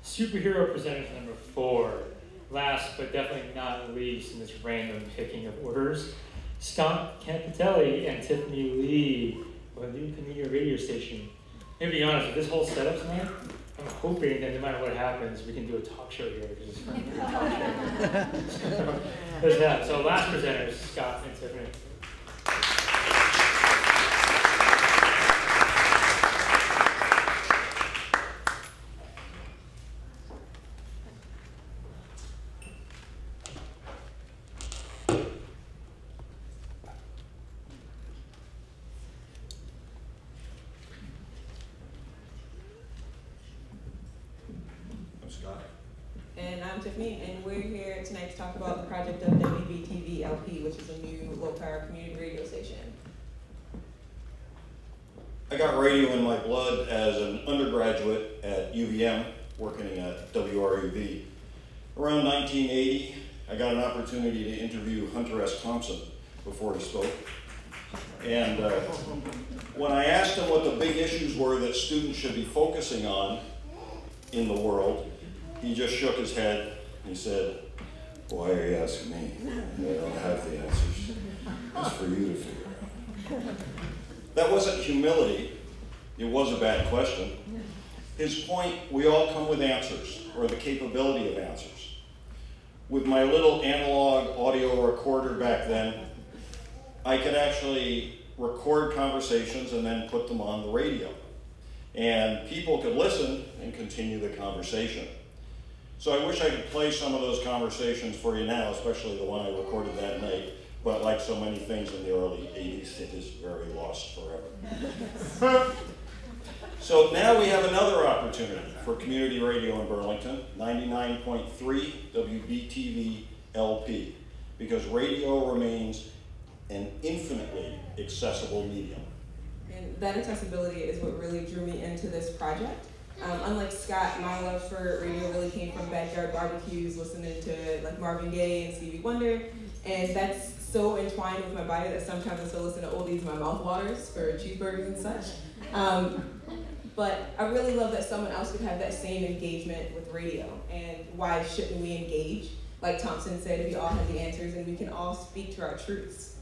Superhero presenters number 4. Last but definitely not least in this random picking of orders, Scott Campitelli and Tiff Lee of a new community radio station. And to be honest, with this whole setup tonight, I'm hoping that no matter what happens, we can do a talk show here, because it's fun to do a talk show. There's that. So last presenters, Scott and Tiffany. And I'm Tiffany, and we're here tonight to talk about the project of WBTV-LP, which is a new low-power community radio station. I got radio in my blood as an undergraduate at UVM, working at WRUV. Around 1980, I got an opportunity to interview Hunter S. Thompson before he spoke. And when I asked him what the big issues were that students should be focusing on in the world, he just shook his head and he said, "Why are you asking me? I don't have the answers. It's for you to figure out." That wasn't humility. It was a bad question. His point, we all come with answers, or the capability of answers. With my little analog audio recorder back then, I could actually record conversations and then put them on the radio. And people could listen and continue the conversation. So I wish I could play some of those conversations for you now, especially the one I recorded that night. But like so many things in the early 80s, it is very lost forever. So now we have another opportunity for community radio in Burlington, 99.3 WBTV-LP, because radio remains an infinitely accessible medium. And that accessibility is what really drew me into this project. Unlike Scott, my love for radio really came from backyard barbecues, listening to like Marvin Gaye and Stevie Wonder, and that's so entwined with my body that sometimes I still listen to oldies, my mouth waters for cheeseburgers and such. But I really love that someone else could have that same engagement with radio, and why shouldn't we engage? Like Thompson said, we all have the answers and we can all speak to our truths.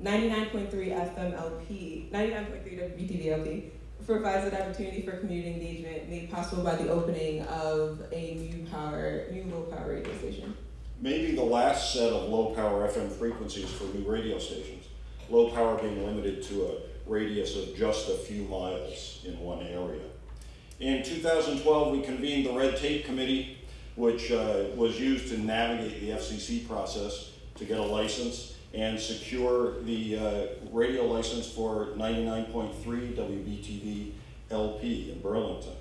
99.3 FM LP, 99.3 WBTV LP provides an opportunity for community engagement made possible by the opening of a new low-power radio station. Maybe the last set of low-power FM frequencies for new radio stations. Low power being limited to a radius of just a few miles in one area. In 2012, we convened the Red Tape Committee, which was used to navigate the FCC process to get a license and secure the radio license for 99.3 WBTV-LP in Burlington.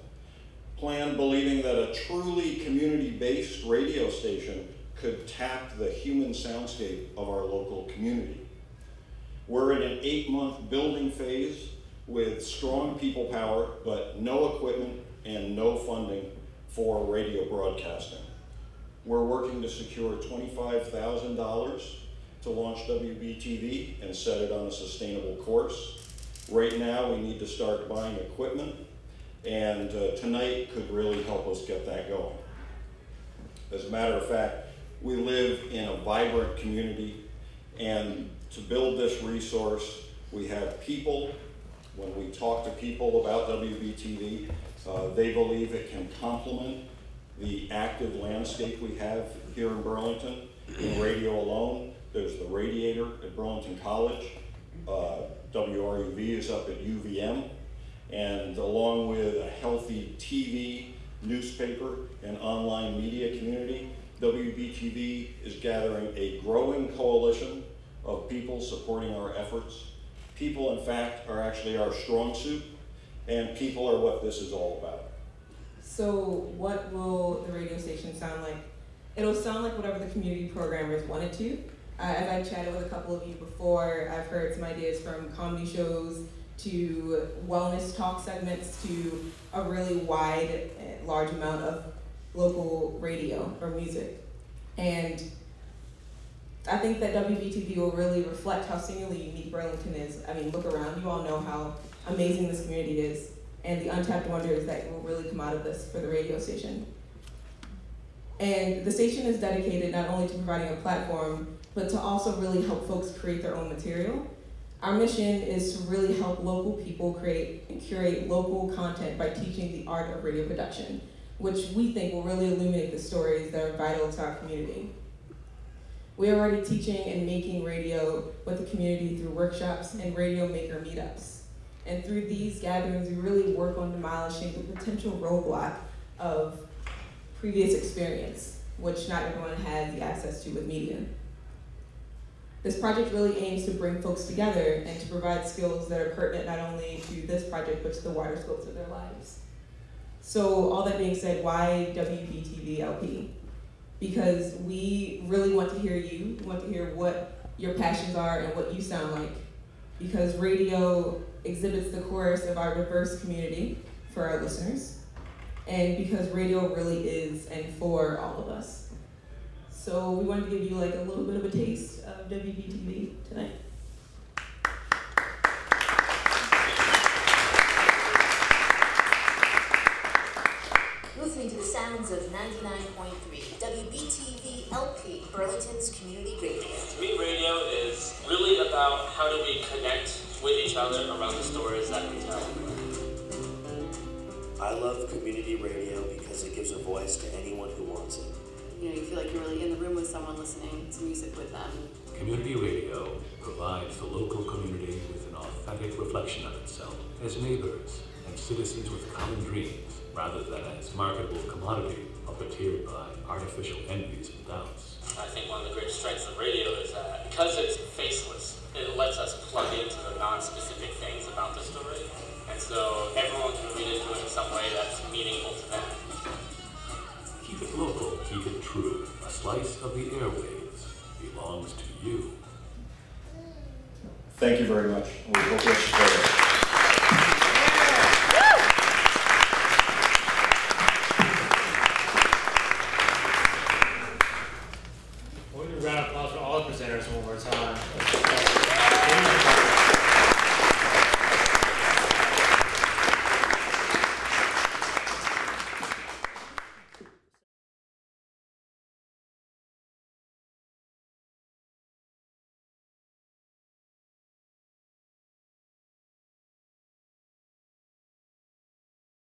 Planned believing that a truly community-based radio station could tap the human soundscape of our local community. We're in an 8-month building phase with strong people power, but no equipment and no funding for radio broadcasting. We're working to secure $25,000 to launch WBTV and set it on a sustainable course. Right now, we need to start buying equipment, and tonight could really help us get that going. As a matter of fact, we live in a vibrant community, and to build this resource, we have people. When we talk to people about WBTV, they believe it can complement the active landscape we have here in Burlington. In radio alone, there's the Radiator at Burlington College. WRUV is up at UVM. And along with a healthy TV, newspaper, and online media community, WBTV is gathering a growing coalition of people supporting our efforts. People, in fact, are actually our strong suit, and people are what this is all about. So what will the radio station sound like? It'll sound like whatever the community programmers wanted to. As I've chatted with a couple of you before, I've heard some ideas from comedy shows to wellness talk segments to a really wide, large amount of local radio or music. And I think that WBTV will really reflect how singularly unique Burlington is. I mean, look around, you all know how amazing this community is, and the untapped wonders that will really come out of this for the radio station. And the station is dedicated not only to providing a platform, but to also really help folks create their own material. Our mission is to really help local people create and curate local content by teaching the art of radio production, which we think will really illuminate the stories that are vital to our community. We are already teaching and making radio with the community through workshops and radio maker meetups. And through these gatherings, we really work on demolishing the potential roadblock of previous experience, which not everyone has the access to with media. This project really aims to bring folks together and to provide skills that are pertinent not only to this project, but to the wider scopes of their lives. So all that being said, why WBTV-LP? Because we really want to hear you. We want to hear what your passions are and what you sound like. Because radio exhibits the chorus of our diverse community for our listeners. And because radio really is and for all of us. So we wanted to give you like a little bit of a taste of WBTV tonight. Listening to the sounds of 99.3 WBTV-LP, Burlington's community radio. To me, radio is really about how do we connect with each other around the stories that we tell. I love community radio because it gives a voice to anyone who wants it. You know, you feel like you're really in the room with someone listening to music with them. Community radio provides the local community with an authentic reflection of itself as neighbors and citizens with common dreams, rather than as marketable commodity puppeteered by artificial envies and doubts. I think one of the great strengths of radio is that because it's faceless, it lets us plug into the non-specific things about the story. And so everyone can read into it in some way that's meaningful to them. Keep it local, keep it true. A slice of the airwaves belongs to you. Thank you very much. We hope you